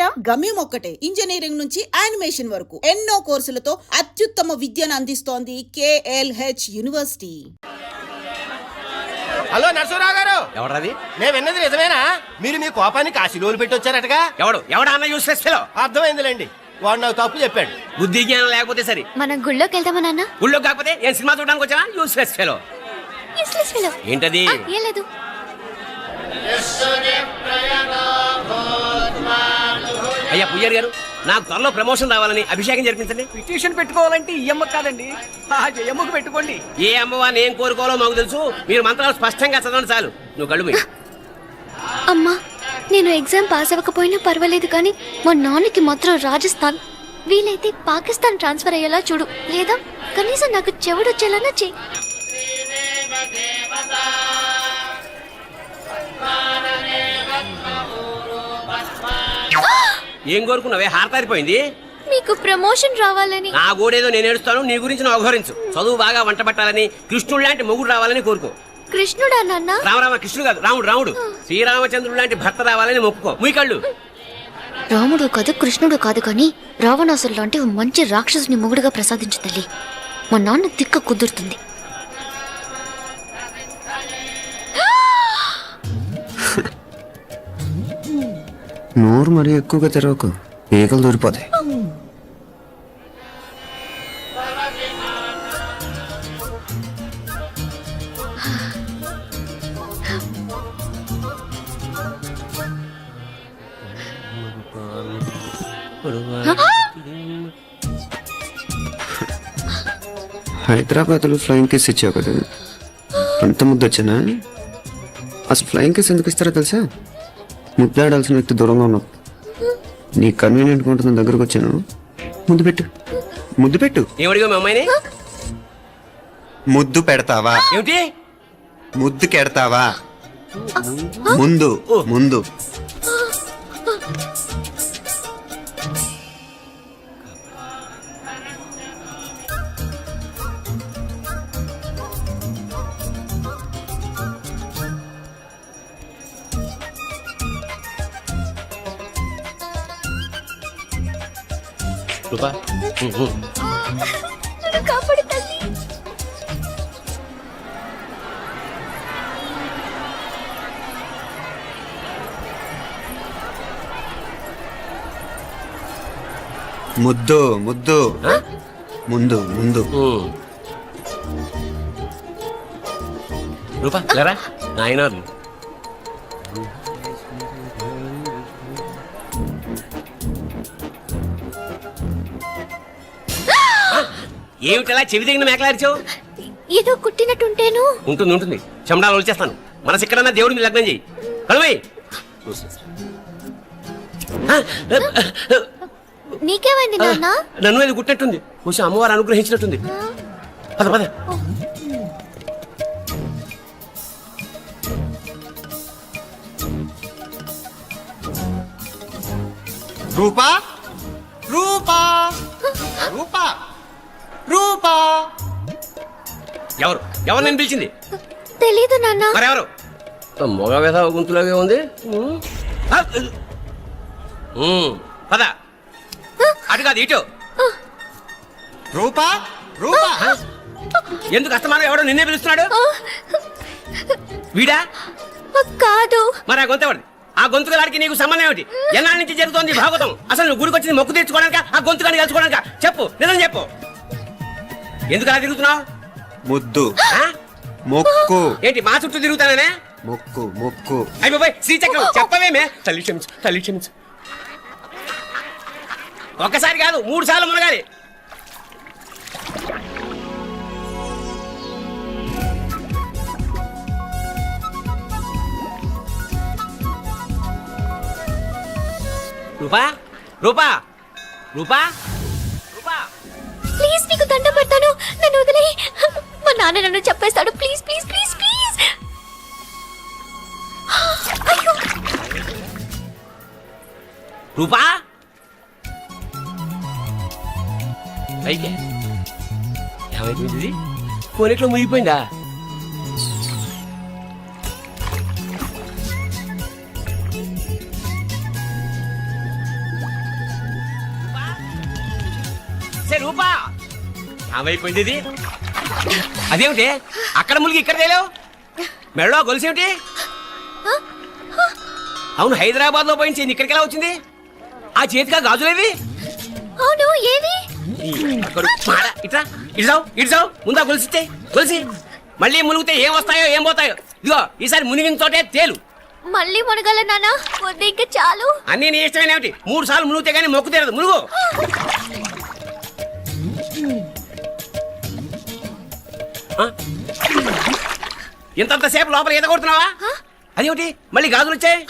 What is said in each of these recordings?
పేరా? గమ్యం ఒక్కటే, ఇంజనీరింగ్ నుంచి యానిమేషన్ వరకు ఎన్నో కోర్సులతో అత్యుత్తమ విద్యను అందిస్తోంది KLH యూనివర్సిటీ. హలో నరసరావు గారు. ఎవడది? నేను విన్నది నిజమేనా? మీరు మీ కోపాన్ని కాశీలోలు పెట్టి వచ్చారటగా? ఎవడా అన్న యూస్లెస్ ఫెలో. అర్థమైందిలేండి, వాడు నాకు తప్పు చెప్పాడు. బుద్ధి జ్ఞానం లేకపోతే సరే. మనం గుళ్ళోకి వెళ్దామా నాన్న? గుళ్ళో కాకపోతే ఏం సినిమా చూడడానికి వచ్చావా? Useless fellow. ఏంటది? ఏం లేదు. అయ్యా పుయ్యర్ గారు, నాకు త్వరలో ప్రమోషన్ రావాలని అభిషేకం జరిపించండి. పిటిషన్ పెట్టుకోవాలంటే ఈ అమ్మ కాదండి, ఆ జయమ్మకు పెట్టుకోండి. ఏ అమ్మవారిని ఏం కోరుకోవాలో మాకు తెలుసు. మీరు మంత్రాలు స్పష్టంగా చదవండి చాలు. నువ్వు కళ్ళు మూయి. అమ్మా, నేను ఎగ్జామ్ పాస్ అవ్వకపోయినా పర్వాలేదు, కానీ మా నాన్నకి మాత్రం రాజస్థాన్, వీలైతే పాకిస్తాన్ ట్రాన్స్ఫర్ అయ్యేలా చూడు, లేదా కనీసం నాకు చెవుడొచ్చేలానా చెయ్యి. ఏం కోరుకున్నావే? హారతారిపోయింది. మీకు ప్రమోషన్ రావాలని. నా గోడేదో నేను ఏడుస్తాను, నీ గురించి నువ్వు అవహరించు. చదువు బాగా వంట పట్టాలని, కృష్ణుడు లాంటి మొగుడు రావాలని కోరుకో. కృష్ణుడా నాన్న? రామరామ కృష్ణుడు కాదు, రాముడు. శ్రీరామచంద్రుడు లాంటి భర్త రావాలని మొక్కుకో. ముయ్యి కళ్ళు. రాముడు కాదు, కృష్ణుడు కాదు, కానీ రావణాసురు లాంటి మంచి రాక్షసుని మొగుడుగా ప్రసాదించు తల్లి. మా నాన్న తిక్క కుదురుతుంది. నోరు మరీ ఎక్కువగా తెరవకు, ఈకలు దూరిపోతాయి. హైదరాబాద్లో ఫ్లయింగ్ కేస్ ఇచ్చావు కదా, అంత ముద్దు వచ్చానా? అసలు ఫ్లయింగ్ కేస్ ఎందుకు ఇస్తారో తెలుసా? ముద్దాడాల్సిన వ్యక్తి దూరంగా ఉన్నావు. నీ కన్వీనియంట్ ఉంటుంది, దగ్గరకు వచ్చాను. ముద్దు పెట్టు. ఏమడిగా మీ అమ్మాయిని? ముద్దు పెడతావా? ఏమిటి? ముద్దు కెడతావా? ముందు ముందు. రూపా, కాపాడు తల్లి. ముద్దు ముందు ముందు. రూపా లేరా నాయనారు. ఏమిటలా చెవి దగ్గర మేకలారిచావు? ఏదో కుట్టినట్టుంటేను. ఉంటుంది. చెమడాలు వచ్చేస్తాను. మనసు ఎక్కడన్నా దేవుడి మీద లగ్నం చేయి. కలువై. నీకేమైంది నాన్న? నన్ను అది కుట్టినట్టుంది. కొంచెం అమ్మవారు అనుగ్రహించినట్టుంది. పద. రూపా రూపా రూపా రూపా. ఎవరు నేను పిలిచింది? తెలీదు నాన్న. మరెవరు? మొగ వేధ గుంతులాగే ఉంది. పద. అటు కాదు ఇటు. రూపా రూపా. ఎందుకు అస్తమానం ఎవడో నిన్నే పిలుస్తున్నాడు? వీడా కాదు. మరి ఆ గొంతు ఆ గొంతుగాడికి నీకు సంబంధం ఏమిటి? ఎన్నాళ్ళ నుంచి జరుగుతోంది భాగవతం? అసలు నువ్వు గుడికి వచ్చింది మొక్కు తీర్చుకోవడానిక, ఆ గొంతుగాని కలుసుకోవడానిక? చెప్పు, నిజం చెప్పు. ఎందుకు అలా తిరుగుతున్నావు? ముద్దు మొక్కు. ఏంటి మా చుట్టూ తిరుగుతానే? మొక్కు. అయిపోయి శ్రీచక్రం చెప్పవేమే? తల్లి క్షమించు. ఒక్కసారి కాదు 3 సార్లు మునగాలి. రూపా ప్లీజ్, నీకు దండం పెడతాను, నన్ను వదిలే. మా నాన్న నన్ను చెప్పేస్తాడు. ప్లీజ్. రూపా అయితే ఏమైపోయింది? కోరికలో మునిగిపోయిందా? రూపా ఏమైపోయింది ఇది? అదేమిటి అక్కడ ములిగి ఇక్కడ తేలేవు? మెడలో గొలుసేమిటి? అవును, హైదరాబాద్ లో పోయించింది, ఇక్కడికి ఎలా వచ్చింది? ఆ చేతిగా గాజులేవి? అవును ఏవి? ఇట్రా ఇడ్సావు ఇడ్సావు, ముందా గొలిసితే గొలిసి మళ్ళీ మునిగితే ఏం వస్తాయో ఏం పోతాయో. ఇదిగో ఈసారి మునిగిన తోటే తేలు. మళ్ళీ మునగల నాన్న, వద్దు ఇంకా చాలు. అన్నీ నీ ఇష్టమైన ఏమిటి? 3 సార్లు మునిగితే గానీ మొక్కు తీరదు. మునుగు. ఇంతంతసేపు లోపల ఈత కొడుతున్నావా? అదేమిటి మళ్ళీ గాజులు వచ్చాయి?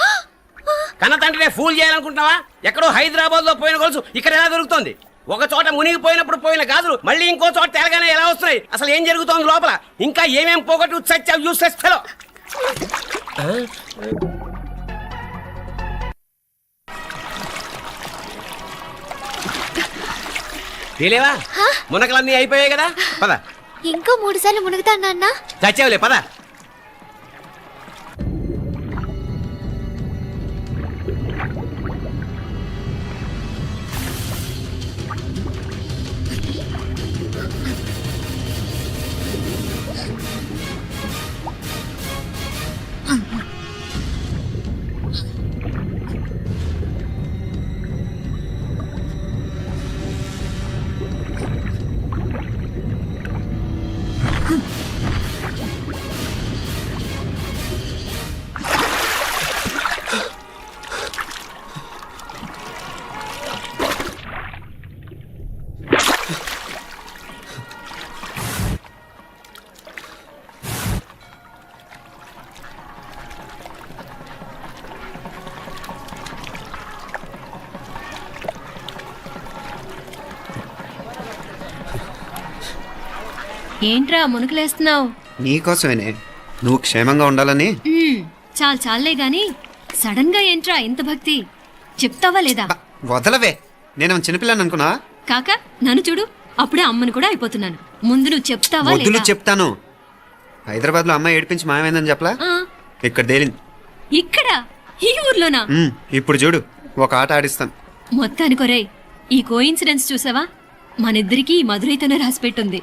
కన్న తండ్రినే ఫూల్ చేయాలనుకుంటున్నావా? ఎక్కడో హైదరాబాద్ లో పోయిన గొలుసు ఇక్కడ ఎలా దొరుకుతుంది? ఒక చోట మునిగిపోయినప్పుడు పోయిన గాజులు మళ్ళీ ఇంకో చోట తేలగానే ఎలా వస్తున్నాయి? అసలు ఏం జరుగుతోంది లోపల? ఇంకా ఏమేం పోగొట్టు సచ్చావు యూస్లెస్ ఫెలో. తేలేవా? మునకలన్నీ అయిపోయాయి కదా, పద. ఇంకో 3 సార్లు మునుగుతాను నాన్న. చచ్చావులే, పద. ఏంట్రా మునుకులేస్తున్నావు? నీకోసమేనే, నువ్వు క్షేమంగా ఉండాలని. చాలే గాని సడన్ గా ఏంట్రా ఇంత భక్తి? చెప్తావా లేదా? వదలవే, నేను చిన్నపిల్లని అనుకున్నా. కాక నన్ను చూడు, అప్పుడే అమ్మని కూడా అయిపోతున్నాను. ముందు నువ్వు చెప్తావా వద్దు, లేదా? చెప్తాను. హైదరాబాద్ లో అమ్మాయి ఏడిపించి మాయమైందని చెప్పలా, ఇక్కడ తేలింది. ఇక్కడ ఈ ఊర్లోనా? ఇప్పుడు చూడు, ఒక ఆట ఆడిస్తాను. మొత్తానికి ఒరేయ్, ఈ కోయిన్సిడెన్స్ చూసావా? మనిద్దరికి ఈ మధురైతోనే రాసిపెట్టుంది.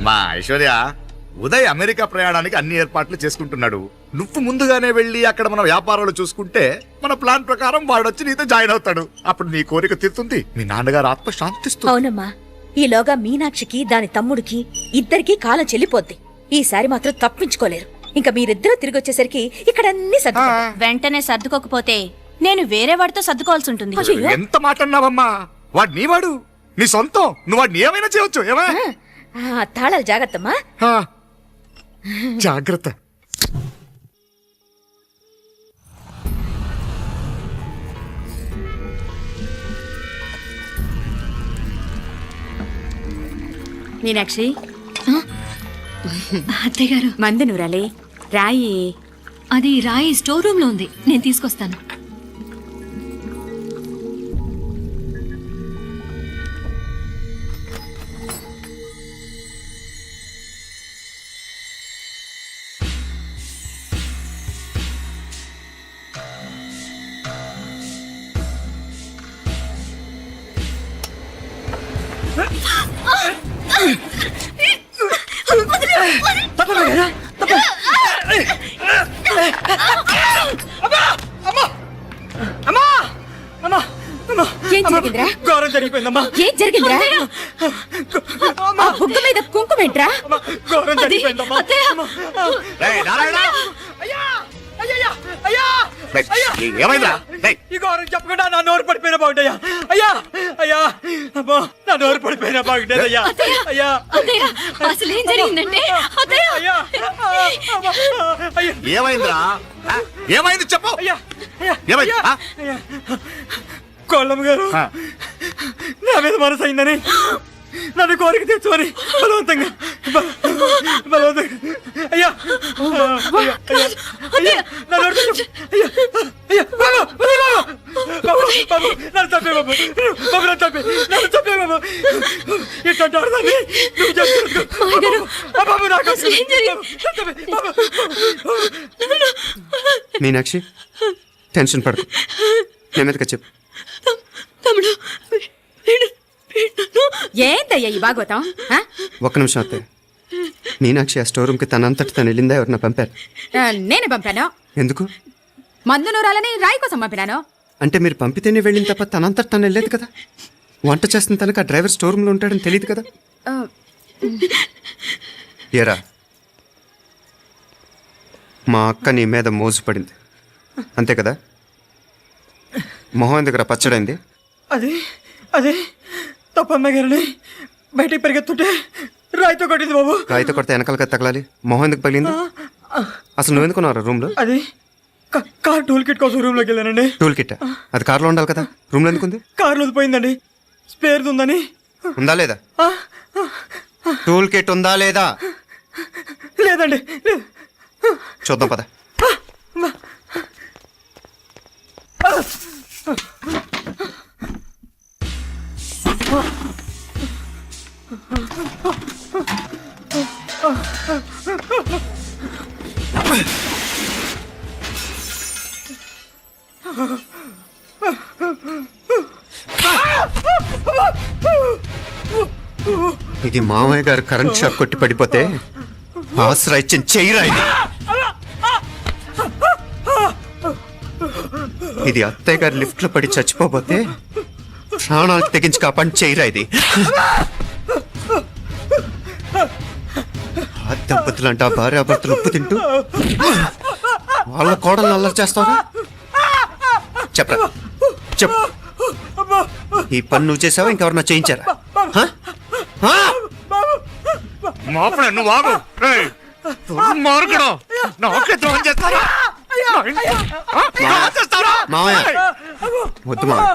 మా ఐశ్వర్య, ఉదయ్ అమెరికా ప్రయాణానికి అన్ని ఏర్పాట్లు చేసుకుంటున్నాడు. నువ్వు ముందుగానే వెళ్ళి అక్కడ మన వ్యాపారాలు చూసుకుంటే మన ప్లాన్ ప్రకారం వాడొచ్చి నీతో జాయిన్ అవుతాడు. అప్పుడు నీ కోరిక తీరుతుంది, మీ నాన్నగారు ఆత్మ శాంతిస్తుంది. అవునమ్మా, ఈలోగా మీనాక్షికి దాని తమ్ముడికి ఇద్దరికీ కాలం చెల్లిపోద్ది. ఈసారి మాత్రం తప్పించుకోలేరు. ఇంకా మీరిద్దరూ తిరిగి వచ్చేసరికి ఇక్కడ అన్ని వెంటనే సర్దుకోకపోతే నేను వేరే వాడితో సర్దుకోవాల్సి ఉంటుంది. ఎంత మాట అన్నావమ్మా? వాడు నీ వాడు, నీ సొంతం. నువ్వు వాడిని ఏమైనా చేయొచ్చు. ఏమా తాళాలు జాగ్రత్తమ్మా. జాగ్రత్త. మీనాక్షి, అత్తయ్య గారు, మంది నూరాలే రాయి. అది రాయి స్టోర్ రూమ్ లో ఉంది, నేను తీసుకొస్తాను. ఏం జరిగిందిరా? ఘోరం జరిగిపోయిందమ్మా. ఏం జరిగిందిరా? ఆ బుగ్గ మీద కుంకుమేంట్రా? ఘోరం జరిగిపోయిందమ్మా. ఏమైందా? ఈ ఘోరం చెప్పకుండా నా నోరు పడిపోయినా బాగుంటాయా? అయ్యా అయ్యా, అమ్మా, నా నోరు పడిపోయినా బాగుంటేది. అయ్యా అయ్యా, అసలు ఏం జరిగిందంటే అయ్యా, ఏమైందిరా? ఏమైంది చెప్పు. అయ్యా అయ్యా, ఏమైంది? అయ్యా, కోళ్ళమ్మ గారు నా మీద మనసు అయిందని నన్ను కోరిక తెచ్చుకొని బలవంతంగా అయ్యా నన్ను చంపే బాబు, నన్ను చంపే బాబు. ఇట్లాంటి ఆడదాన్ని నువ్వు చెప్తున్నావు బాబు. నాకు మీనాక్షి, టెన్షన్ పడకు నెమ్మదిగా చెప్పు. ఏందయ్యా ఈ భాగవతం ఆ? ఒక్క నిమిషం అత్తయ్య. మీనాక్షి ఆ స్టోర్ రూమ్కి తనంతటి తను వెళ్ళిందా ఎవరన్నా పంపారు? నేనే పంపాను. ఎందుకు? మందు నూరాలని రాయి కోసం పంపినాను. అంటే మీరు పంపితేనే వెళ్ళిన తప్ప తనంతటి తను వెళ్ళలేదు కదా. వంట చేస్తున్న తనకు ఆ డ్రైవర్ స్టోర్ రూమ్లో ఉంటాడని తెలియదు కదా. ఆ, ఏరా, మా అక్క నీ మీద మోజుపడింది అంతే కదా. మొహం ఎందుకురా పచ్చడైంది? అదే తప్పమ్మాయి గారిని బయటికి పరిగెత్తుంటే రాయితో కొట్టింది బాబు. రాయితో కొడితే వెనకాలగా తగలాలి. మొహం ఎందుకు పగిలింది? అసలు నువ్వు ఎందుకున్నారా రూమ్లో? అది కార్ టూల్ కిట్ కోసం రూమ్ లోకి వెళ్ళానండి. టూల్ కిట్ అది కార్లో ఉండాలి కదా, రూమ్లో ఎందుకుంది? కార్లో పోయిందండి, స్పేర్ ఉందని. ఉందా లేదా? టూల్ కిట్ ఉందా లేదా? లేదండి. చూద్దాం పద. ఇది మామయ్య గారు కరెంట్ షాక్ కొట్టి పడిపోతే ఆసరా ఇచ్చిన చెయ్యిరా ఇది. ఇది అత్తయ్య గారు లిఫ్ట్ లో పడి చచ్చిపోతే ప్రాణాలు తెగించి కాపాడి చెయ్యిరా ఇది. ఆ దంపతులంట భార్యాభర్తలు ఉప్పు తింటూ వాళ్ళ కోడలు అల్లరి చేస్తారా? చెప్పరా చెప్పు. ఈ పని నువ్వు చేసావా ఇంకెవరన్నా చేయించారా? నువ్వు ఆగు. ఏయ్, దుర్మార్గుడు. నాకే ద్రోహం చేస్తారా? మావయ్య వద్దు మావయ్య,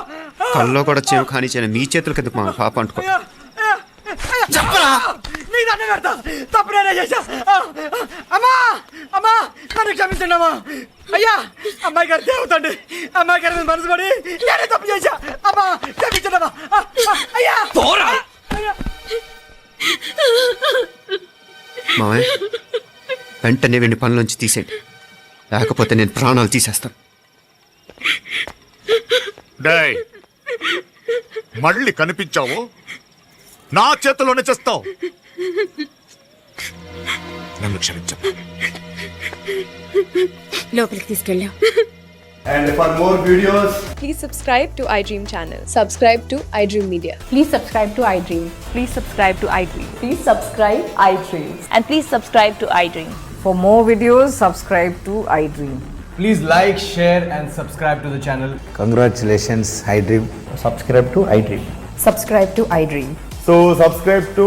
కల్లో కూడా చేవు కానీ చేయను మీ చేతుల కిందకు మావయ్య పాప అంటుకో. చెప్పరా నీ దండం పెడతా, తప్పు నేనే చేశా. అమ్మా అమ్మా నన్ను క్షమించండి అమ్మా. అయ్యా అమ్మాయి గారు దేవుతండి, అమ్మాయి గారి మీద మనసు పడి నేనే తప్పు చేశా. అమ్మా క్షమించండి అమ్మా. అయ్యా మావయ్య వెంటనే వెండి పనులోంచి తీసేయండి, లేకపోతే నేను ప్రాణాలు తీసేస్తాను. డేయ్, మళ్ళీ కనిపించావు నా చేతిలోనే చేస్తావు. నన్ను క్షమించు. లోపలికి తీసుకెళ్ళాం. And for more videos, Please subscribe to iDream channel. Subscribe to iDream Media. Please subscribe to iDream. Please subscribe to iDream. Please subscribe iDream. And please subscribe to iDream. For more videos, subscribe to iDream. please like, share and subscribe to the channel. Congratulations, iDream. Subscribe to iDream. Subscribe to iDream. So subscribe to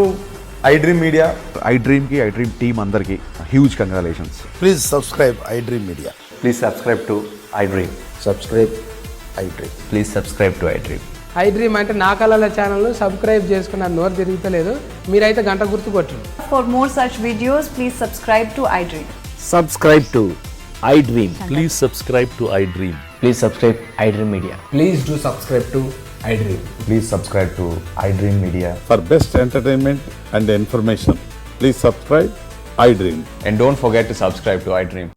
iDream Media. iDream ki iDream team andarki huge congratulations. Please subscribe iDream Media. Please subscribe to iDream. Subscribe iDream. Please subscribe to iDream. iDream అంటే నా కళల channel subscribe చేసుకున్న నోరు తిరుగుతలేదు, మీరైతే గంట గుర్తు కొట్టండి. For more such videos, please subscribe to iDream. Subscribe to iDream. Please subscribe to iDream. Please subscribe iDream Media. Please do subscribe to iDream. Please subscribe to iDream Media. For best entertainment and information, please subscribe iDream. And don't forget to subscribe to iDream.